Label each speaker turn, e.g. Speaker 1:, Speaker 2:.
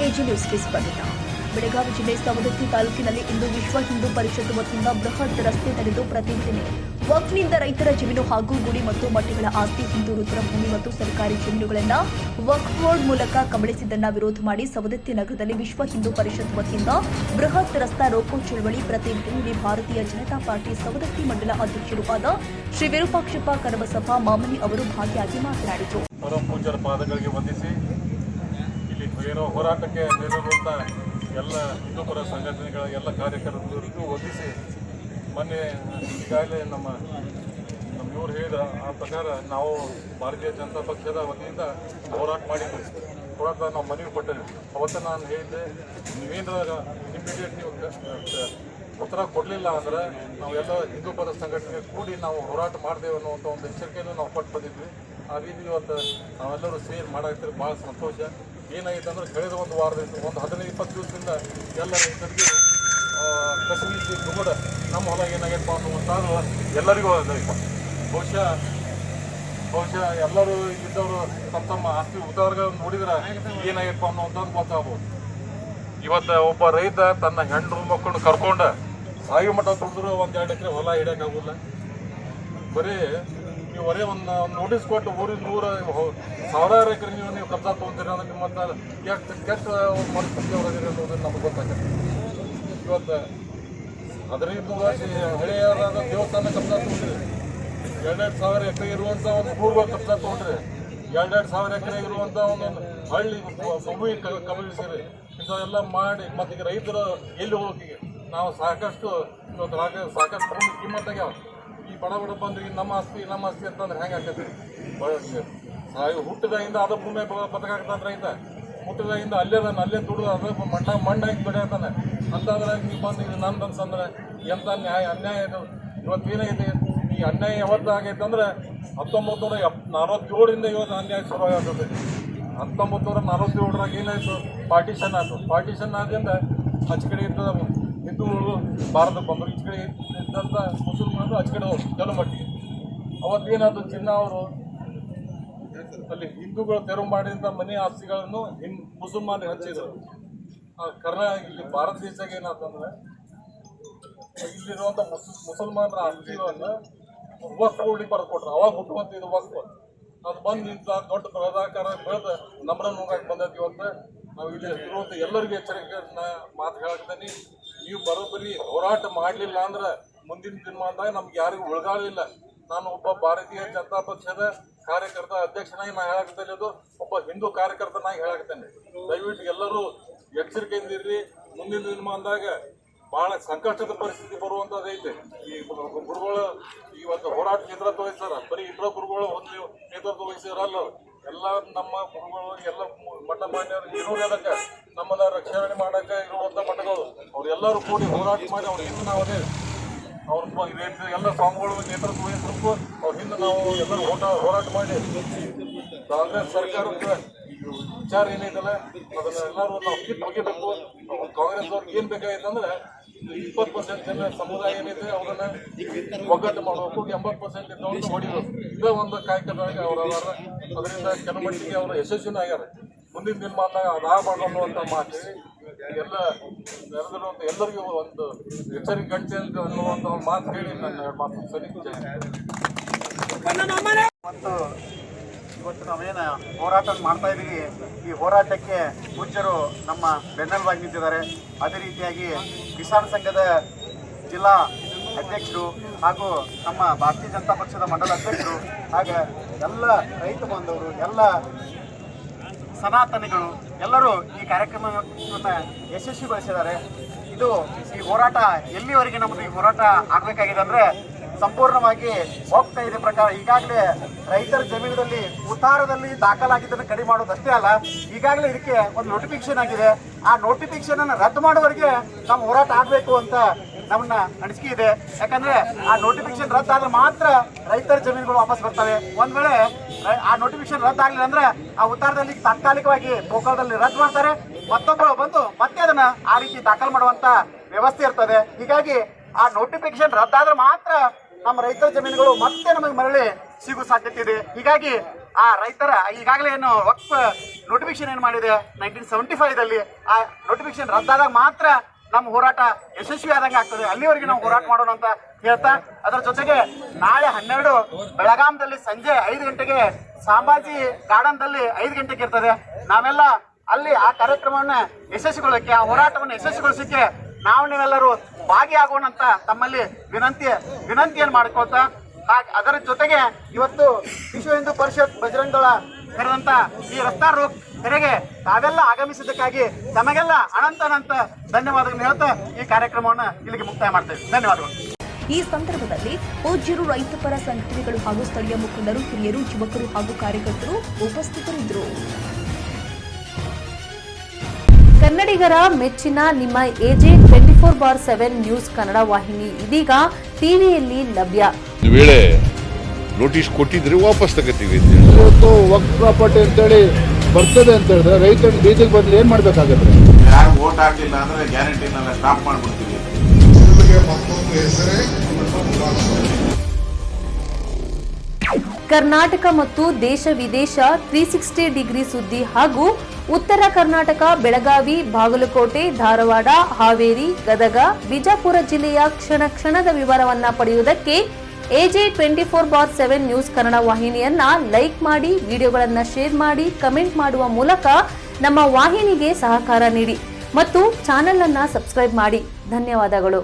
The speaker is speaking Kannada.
Speaker 1: ಎಜಿ ನ್ಯೂಸ್ಗೆ ಸ್ವಾಗತ. ಬೆಳಗಾವಿ ಜಿಲ್ಲೆ ಸವದತ್ತಿ ತಾಲೂಕಿನಲ್ಲಿ ಇಂದು ವಿಶ್ವ ಹಿಂದೂ ಪರಿಷತ್ ವತಿಯಿಂದ ಬೃಹತ್ ರಸ್ತೆ ತಡೆದು ಪ್ರತಿಭಟನೆ. ವಕ್ಫ್ನಿಂದ ರೈತರ ಜಮೀನು ಹಾಗೂ ಗುಡಿ ಮತ್ತು ಮಠಗಳ ಆಸ್ತಿ ಹಿಂದೂ ರುದ್ರಭೂಮಿ ಮತ್ತು ಸರ್ಕಾರಿ ಜಮೀನುಗಳನ್ನು ವಕ್ಫ್ ಬೋರ್ಡ್ ಮೂಲಕ ಕಬಳಿಸಿದ್ದನ್ನು ವಿರೋಧ ಮಾಡಿ ಸವದತ್ತಿ ನಗರದಲ್ಲಿ ವಿಶ್ವ ಹಿಂದೂ ಪರಿಷತ್ ವತಿಯಿಂದ ಬೃಹತ್ ರಸ್ತಾ ರೋಕೋ ಚಳವಳಿ ಪ್ರತಿಭಟನೆಯಲ್ಲಿ ಭಾರತೀಯ ಜನತಾ ಪಾರ್ಟಿ ಸವದತ್ತಿ ಮಂಡಲ ಅಧ್ಯಕ್ಷರೂ ಆದ ಶ್ರೀ ವಿರೂಪಾಕ್ಷಪ್ಪ ಕರಬಸಪ್ಪ ಮಾಮನಿ ಅವರು ಭಾಗಿಯಾಗಿ ಮಾತನಾಡಿದರು.
Speaker 2: ಪೂಜ್ಯರ ಪಾದಗಳಿಗೆ ವಂದಿಸಿ ಇಲ್ಲಿ ಏನೋ ಹೋರಾಟಕ್ಕೆ ನೆರವಿರುವಂಥ ಎಲ್ಲ ಹಿಂದೂಪರ ಸಂಘಟನೆಗಳ ಎಲ್ಲ ಕಾರ್ಯಕರ್ತರಿಗೂ ವಂದಿಸಿ ಮೊನ್ನೆ ಈಗಾಗಲೇ ನಮ್ಮ ಇವರು ಹೇಳಿದ ಆ ಪ್ರಕಾರ ನಾವು ಭಾರತೀಯ ಜನತಾ ಪಕ್ಷದ ವತಿಯಿಂದ ಹೋರಾಟ ಮಾಡಿದ್ವಿ. ಹೋರಾಟ ನಾವು ಮನವಿ ಕೊಟ್ಟಿದ್ವಿ. ಅವತ್ತು ನಾನು ಹೇಳಿದ್ದೆ, ನೀವೇನಾರ ಇಮಿಡಿಯೇಟ್ ನೀವು ಉತ್ತರ ಕೊಡಲಿಲ್ಲ ಅಂದರೆ ನಾವು ಎಲ್ಲ ಹಿಂದೂಪರ ಸಂಘಟನೆ ಕೂಡಿ ನಾವು ಹೋರಾಟ ಮಾಡ್ತೇವೆ ಅನ್ನುವಂಥ ಒಂದು ಎಚ್ಚರಿಕೆಯನ್ನು ನಾವು ಕೊಟ್ಟು ಬಂದಿದ್ವಿ. ಆ ರೀತಿ ಇವತ್ತು ನಾವೆಲ್ಲರೂ ಸೇರಿ ಮಾಡಾಕ್ತಿದ್ರೆ ಭಾಳ ಸಂತೋಷ. ಏನಾಗಿತ್ತು ಅಂದ್ರೆ ಕಳೆದ ಒಂದು ವಾರದಿಂದ ಒಂದು 15-20 ದಿವಸದಿಂದ ಎಲ್ಲ ರೈತರಿಗೆ ಕಸಬೀಸಿ ದುಗುಡ ನಮ್ಮ ಹೊಲ ಏನಾಗೈತಪ್ಪ ಅನ್ನುವಂಥದ್ದು ಎಲ್ಲರಿಗೂ ಅದೈತೆ. ಬಹುಶಃ ಎಲ್ಲರೂ ಇದ್ದವರು ತಮ್ಮ ಆಸ್ತಿ ಉದಾಹರಣೆಗಳನ್ನು ನೋಡಿದ್ರೆ ಏನಾಗೈತಪ್ಪ ಅನ್ನುವಂಥದ್ದು ಗೊತ್ತಾಗ್ಬೋದು. ಇವತ್ತು ಒಬ್ಬ ರೈತ ತನ್ನ ಹೆಣ್ಣು ಮಕ್ಕಳನ್ನು ಕರ್ಕೊಂಡು ಸಾಯಿ ಮಠ ದುಡಿದ್ರು 1-2 ಎಕರೆ ಹೊಲ ಹಿಡಿಯೋಕ್ಕಾಗೋಲ್ಲ. ಬರೀ ನೀವು ಬರೀ ಒಂದು ನೋಟಿಸ್ ಕೊಟ್ಟು ಊರಿನ 100,000 ಎಕರೆ ನೀವು ಕಬ್ಜಾ ತೊಗೊಂತೀರಿ ಅಂದ್ರೆ ನಿಮ್ಮ ಕೆಟ್ಟ ಪರಿಸ್ಥಿತಿ ಒಳಗಿರಿ ಅನ್ನೋದು ನಮ್ಗೆ ಗೊತ್ತಾಗುತ್ತೆ. ಇವತ್ತು 15 ವರ್ಷ ಹಳೆಯರಾದ ದೇವಸ್ಥಾನ ಕಬ್ಜಾ ತೊಗೊಂಡ್ರಿ, 2,000 ಎಕರೆ ಇರುವಂಥ ಒಂದು ಊರುಗಳು ಕಬ್ಜಾ ತೊಗೊಂಡ್ರಿ, 2,000 ಎಕರೆ ಇರುವಂಥ ಒಂದೊಂದು ಹಳ್ಳಿ ಮಗುವಿಗೆ ಕಬಳಿಸಿರಿ. ಇಂಥವೆಲ್ಲ ಮಾಡಿ ಮತ್ತು ಈಗ ರೈತರು ಎಲ್ಲಿ ಹೋಗೋಕೆ ನಾವು ಸಾಕಷ್ಟು ಇವತ್ತು ಸಾಕಷ್ಟು ಕಿಮ್ಮತ್ತಾಗ್ಯಾವ. ಈ ಬಡ ಬಂದ್ರೆ ನಮ್ಮ ಆಸ್ತಿ ಅಂತಂದ್ರೆ ಹೆಂಗೆ ಆಗ್ತೈತಿ? ಹುಟ್ಟಿದಾಗಿಂದ ಅದ ಭೂಮಿ ಬದುಕಾಗ್ತಾನೆ ರೈತ. ಹುಟ್ಟಿದಾಗಿಂದ ಅಲ್ಲೇ ದುಡಿದು ಅದ ಮಣ್ಣಾಗಿ ಬೆಳೆಯತಾನೆ ಅಂತಂದ್ರೆ ನೀವು ಬಂದು ಇದು ನಂದು ಅಂತಂದ್ರೆ ಎಂಥ ಅನ್ಯಾಯ ಇದು. ಇವತ್ತೇನಾಗಿದೆ ಈ ಅನ್ಯಾಯ ಯಾವತ್ತು ಆಗೈತೆ ಅಂದ್ರೆ 1947 ಇವತ್ತು ಅನ್ಯಾಯ ಶುರುವಾಗ್ತದೆ. 1947 ಏನಾಯಿತು? ಪಾರ್ಟಿಷನ್ ಆಯಿತು. ಪಾರ್ಟಿಷನ್ ಆದ್ರಿಂದ ಆಚೆ ಕಡೆ ಇದ್ದ ಹಿಂದೂಗಳು ಭಾರತಕ್ಕೆ ಬಂದರು, ಈಚೆ ಕಡೆ ಇದ್ದಂಥ ಮುಸಲ್ಮಾನರು ಆಚೆ ಕಡೆ ಕೆಲವು ಮಟ್ಟಿಗೆ. ಅವತ್ತೇನಾದ್ರು ಚಿನ್ನ ಅವರು ಅಲ್ಲಿ ಹಿಂದೂಗಳು ತೆರವು ಮಾಡಿದಂಥ ಮನೆ ಆಸ್ತಿಗಳನ್ನು ಮುಸಲ್ಮಾನಿಗೆ ಹಚ್ಚಿದ್ರು. ಇಲ್ಲಿ ಭಾರತ ದೇಶಕ್ಕೆ ಏನಾಯ್ತಂದ್ರೆ ಇಲ್ಲಿರುವಂಥ ಮುಸಲ್ಮಾನರ ಆಸ್ತಿಗಳನ್ನು ವಕ್ಫ್ ಬೋರ್ಡಿಗೆ ಬರೆದು ಕೊಟ್ರು. ಅವಾಗ ಹುಟ್ಟುವಂಥ ಇದು ವಕ್ಫ್ ಅದು ಬಂದು ನಿಂತ ದೊಡ್ಡ ಬೃಹದಾಕಾರ ಬೆಳೆದು ನಮ್ಮನ್ನು ಹೋಗಕ್ಕೆ ಬಂದೈತಿ. ಇವತ್ತು ನಾವು ಇಲ್ಲಿ ಇರುವಂಥ ಎಲ್ಲರಿಗೂ ಎಚ್ಚರಿಕೆ ಮಾತು ಹೇಳಕ್ತೀನಿ. ನೀವು ಬರೋಬ್ಬರಿ ಹೋರಾಟ ಮಾಡಲಿಲ್ಲ ಅಂದ್ರೆ ಮುಂದಿನ ದಿನಮಾನದಾಗ ನಮ್ಗೆ ಯಾರಿಗೂ ಉಳ್ಗಾಲಿಲ್ಲ. ನಾನು ಒಬ್ಬ ಭಾರತೀಯ ಜನತಾ ಪಕ್ಷದ ಕಾರ್ಯಕರ್ತ ಅಧ್ಯಕ್ಷನಾಗಿ ನಾನು ಹೇಳಾಕ್ತೇನೆ, ಒಬ್ಬ ಹಿಂದೂ ಕಾರ್ಯಕರ್ತನಾಗಿ ಹೇಳಾಕ್ತೇನೆ. ದಯವಿಟ್ಟು ಎಲ್ಲರೂ ಎಚ್ಚರಿಕೆಯಿಂದ ಇರ್ರಿ. ಮುಂದಿನ ದಿನಮಾನದಾಗ ಭಾಳ ಸಂಕಷ್ಟದ ಪರಿಸ್ಥಿತಿ ಬರುವಂಥದ್ದೈತೆ. ಈ ಗುರುಗಳು ಇವತ್ತು ಹೋರಾಟ ನೇತೃತ್ವ ವಹಿಸ್ತಾರ. ಬರೀ ಇಬ್ಬರ ಗುರುಗಳು ಒಂದು ನೇತೃತ್ವ ವಹಿಸಿರಲ್ಲ, ಎಲ್ಲ ನಮ್ಮ ಗುರುಗಳು ಎಲ್ಲ ಮಠ ಮಾನ್ಯರು ಇರೋರು ಅದಕ್ಕೆ ನಮ್ಮನ್ನ ರಕ್ಷಣೆ ಮಾಡೋಕ್ಕೆ ಇರುವಂಥ ಮಠಗಳು ಅವರೆಲ್ಲರೂ ಕೂಡಿ ಹೋರಾಟ ಮಾಡಿ ಅವ್ರ ಹಿಂದೆ ನಾವು ಅದೇ ಎಲ್ಲ ಸ್ವಾಮಿಗಳು ನೇತೃತ್ವ ವಹಿಸಬೇಕು. ಅವ್ರ ಹಿಂದೆ ನಾವು ಎಲ್ಲರೂ ಹೋರಾಟ ಮಾಡಿ ಕಾಂಗ್ರೆಸ್ ಸರ್ಕಾರದ ವಿಚಾರ ಏನೈತಲ್ಲ ಅದನ್ನ ಎಲ್ಲರೂ ನಾವು ಕಿತ್ತು ಒಗಿಬೇಕು. ಕಾಂಗ್ರೆಸ್ ಅವ್ರಿಗೆ ಏನು ಬೇಕಾಗಿತ್ತು ಅಂದ್ರೆ 20% ಜನ ಸಮುದಾಯ ಏನೈತೆ ಅವ್ರನ್ನ ಒಗ್ಗಟ್ಟು ಮಾಡಬೇಕು, 80% ಇದ್ದವ್ರನ್ನ ಹೊಡಿಬೇಕು. ಇದೇ ಒಂದು ಕಾಯಕದಾಗ ಅವ್ರು ಅದಾರ. ಅದರಿಂದ ಕೆಲವು ಮಟ್ಟಿಗೆ ಅವರು ಯಶಸ್ವಿನ ಆಗ್ಯಾರ. ಮುಂದಿನ ದಿನಮಾನದಾಗ ಅದಾಗಬಾರ್ದು ಅನ್ನುವಂಥ ಮಾತು ಹೇಳಿ ಎಲ್ಲ ನೆರೆದಿರುವಂಥ ಎಲ್ಲರಿಗೂ ಒಂದು ಎಚ್ಚರಿಕೆ ಗಂಟೆ ಅಂತ ಅನ್ನುವಂಥ ಮಾತು ಹೇಳಿ ನನ್ನ ಮಾತು ಸರಿ.
Speaker 3: ಮತ್ತು ಇವತ್ತು ನಾವೇನು ಹೋರಾಟ ಮಾಡ್ತಾ ಇದ್ದೀವಿ, ಈ ಹೋರಾಟಕ್ಕೆ ಪೂಜ್ಯರು ನಮ್ಮ ಬೆನ್ನೆಲುಬಾಗಿ ನಿಂತಿದ್ದಾರೆ. ಅದೇ ರೀತಿಯಾಗಿ ಕಿಸಾನ್ ಸಂಘದ ಜಿಲ್ಲಾ ಅಧ್ಯಕ್ಷರು ಹಾಗೂ ನಮ್ಮ ಭಾರತೀಯ ಜನತಾ ಪಕ್ಷದ ಮಂಡಲ ಅಧ್ಯಕ್ಷರು ಹಾಗೆ ಎಲ್ಲ ರೈತ ಬಾಂಧವರು, ಎಲ್ಲ ಸನಾತನಿಗಳು ಎಲ್ಲರೂ ಈ ಕಾರ್ಯಕ್ರಮವನ್ನು ಯಶಸ್ವಿಗೊಳಿಸಿದ್ದಾರೆ. ಈ ಹೋರಾಟ ಎಲ್ಲಿವರೆಗೆ ನಮ್ಮದು ಈ ಹೋರಾಟ ಆಗಬೇಕಾಗಿದೆ ಅಂದರೆ ಸಂಪೂರ್ಣವಾಗಿ ಹೋಗ್ತಾ ಇದೆ ಪ್ರಕಾರ ಈಗಾಗಲೇ ರೈತರ ಜಮೀನಿನಲ್ಲಿ ಉತ್ತಾರದಲ್ಲಿ ದಾಖಲಾಗಿದ್ದನ್ನು ಕಡಿಮೆ ಮಾಡೋದಷ್ಟೇ ಅಲ್ಲ, ಈಗಾಗಲೇ ಇದಕ್ಕೆ ಒಂದು ನೋಟಿಫಿಕೇಶನ್ ಆಗಿದೆ. ಆ ನೋಟಿಫಿಕೇಶನ್ ಅನ್ನು ರದ್ದು ಮಾಡುವವರೆಗೆ ನಮ್ಮ ಹೋರಾಟ ಆಗಬೇಕು ಅಂತ ನಮ್ಮನ್ನ ಅನಿಸಿಕೆ ಇದೆ. ಯಾಕಂದ್ರೆ ಆ ನೋಟಿಫಿಕೇಶನ್ ರದ್ದಾದ್ರೆ ಮಾತ್ರ ರೈತರ ಜಮೀನುಗಳು ವಾಪಸ್ ಬರ್ತವೆ. ಒಂದ್ ವೇಳೆ ಆ ನೋಟಿಫಿಕೇಶನ್ ರದ್ದಾಗಲಿಲ್ಲ ಅಂದ್ರೆ ಆ ಉತ್ತಾರದಲ್ಲಿ ತಾತ್ಕಾಲಿಕವಾಗಿ ಗೋಕಾಲದಲ್ಲಿ ರದ್ದು ಮಾಡ್ತಾರೆ, ಮತ್ತೊಬ್ಬರು ಬಂದು ಮತ್ತೆ ಅದನ್ನ ಆ ರೀತಿ ದಾಖಲು ಮಾಡುವಂತ ವ್ಯವಸ್ಥೆ ಇರ್ತದೆ. ಹೀಗಾಗಿ ಆ ನೋಟಿಫಿಕೇಶನ್ ರದ್ದಾದ್ರೆ ಮಾತ್ರ ನಮ್ಮ ರೈತರ ಜಮೀನುಗಳು ಮತ್ತೆ ನಮಗೆ ಮರಳಿ ಸಿಗೋ ಸಾಧ್ಯತೆ ಇದೆ. ಹೀಗಾಗಿ ಆ ರೈತರ ಈಗಾಗಲೇ ಏನು ವಕ್ಫ್ ನೋಟಿಫಿಕೇಶನ್ ಏನು ಮಾಡಿದೆ 1975ದಲ್ಲಿ, ಆ ನೋಟಿಫಿಕೇಶನ್ ರದ್ದಾದಾಗ ಮಾತ್ರ ನಮ್ಮ ಹೋರಾಟ ಯಶಸ್ವಿ ಆದಂಗೆ ಆಗ್ತದೆ. ಅಲ್ಲಿವರೆಗೆ ನಾವು ಹೋರಾಟ ಮಾಡೋಣ ಅಂತ ಹೇಳ್ತಾ, ಅದರ ಜೊತೆಗೆ ನಾಳೆ 12 ಬೆಳಗಾಂದಲ್ಲಿ ಸಂಜೆ 5 ಗಂಟೆಗೆ ಸಂಭಾಜಿ ಗಾರ್ಡನ್ದಲ್ಲಿ 5 ಗಂಟೆಗೆ ಇರ್ತದೆ. ನಾವೆಲ್ಲ ಅಲ್ಲಿ ಆ ಕಾರ್ಯಕ್ರಮವನ್ನ ಯಶಸ್ವಿಗೊಳ್ಳಕ್ಕೆ, ಆ ಹೋರಾಟವನ್ನು ಯಶಸ್ವಿಗೊಳಿಸಕ್ಕೆ ನೀವೆಲ್ಲರೂ ಭಾಗಿಯಾಗೋಣ ಅಂತ ತಮ್ಮಲ್ಲಿ ವಿನಂತಿಯನ್ನು ಮಾಡ್ಕೊಳ್ತಾ, ಅದರ ಜೊತೆಗೆ ಇವತ್ತು ವಿಶ್ವ ಹಿಂದೂ ಪರಿಷತ್ ಬಜರಂಗ ದಳ ಕರೆದಂತ ಈ ರಸ್ತಾ ರೋಕ್ ಕರೆಗೆ ತಾವೆಲ್ಲ ಆಗಮಿಸಿದ್ದಕ್ಕಾಗಿ ತಮಗೆಲ್ಲ ಅನಂತ ಧನ್ಯವಾದಗಳನ್ನು ಹೇಳ್ತಾ ಈ ಕಾರ್ಯಕ್ರಮವನ್ನು ಇಲ್ಲಿಗೆ ಮುಕ್ತಾಯ ಮಾಡ್ತೇವೆ. ಧನ್ಯವಾದಗಳು.
Speaker 1: ಈ ಸಂದರ್ಭದಲ್ಲಿ ಪೂಜ್ಯರು, ರೈತ ಪರ ಸಂಘಟನೆಗಳು ಹಾಗೂ ಸ್ಥಳೀಯ ಮುಖಂಡರು, ಹಿರಿಯರು, ಯುವಕರು ಹಾಗೂ ಕಾರ್ಯಕರ್ತರು ಉಪಸ್ಥಿತರಿದ್ದರು.
Speaker 4: ಕನ್ನಡಿಗರ ಮೆಚ್ಚಿನ ನಿಮ್ಮ AJ 24/7 ನ್ಯೂಸ್ ಕನ್ನಡ ವಾಹಿನಿ ಇದೀಗ ಟಿವಿಯಲ್ಲಿ ಲಭ್ಯ.
Speaker 5: ವೇಳೆ ನೋಟಿಸ್ ಕೊಟ್ಟಿದ್ರೆ ವಾಪಸ್ ತಗೋತೀವಿ.
Speaker 6: ಇವತ್ತು ವಕ್ಫ್ ಪ್ರಾಪರ್ಟಿ ಅಂತೇಳಿ ಬರ್ತದೆ ಅಂತ ಹೇಳಿದ್ರೆ ರೈತರು ಬೀದಿಗೆ ಬಂದ್ರೆ ಏನ್ ಮಾಡ್ಬೇಕಾಗತ್ತೆ?
Speaker 7: ಯಾರು ವೋಟ್ ಹಾಕಿಲ್ಲ ಅಂದ್ರೆ ಗ್ಯಾರಂಟಿನೆಲ್ಲ ಸ್ಟಾಪ್ ಮಾಡ್ಬಿಡ್ತೀವಿ.
Speaker 4: ಕರ್ನಾಟಕ ಮತ್ತು ದೇಶ ವಿದೇಶ 360 ಡಿಗ್ರಿ ಸುದ್ದಿ ಹಾಗೂ ಉತ್ತರ ಕರ್ನಾಟಕ, ಬೆಳಗಾವಿ, ಬಾಗಲಕೋಟೆ, ಧಾರವಾಡ, ಹಾವೇರಿ, ಗದಗ, ಬಿಜಾಪುರ ಜಿಲ್ಲೆಯ ಕ್ಷಣದ ವಿವರವನ್ನ ಪಡೆಯುವುದಕ್ಕೆ AJ 24/7 ನ್ಯೂಸ್ ಕನ್ನಡ ವಾಹಿನಿಯನ್ನ ಲೈಕ್ ಮಾಡಿ, ವಿಡಿಯೋಗಳನ್ನ ಶೇರ್ ಮಾಡಿ, ಕಮೆಂಟ್ ಮಾಡುವ ಮೂಲಕ ನಮ್ಮ ವಾಹಿನಿಗೆ ಸಹಕಾರ ನೀಡಿ ಮತ್ತು ಚಾನೆಲ್ ಅನ್ನ ಸಬ್ಸ್ಕ್ರೈಬ್ ಮಾಡಿ. ಧನ್ಯವಾದಗಳು.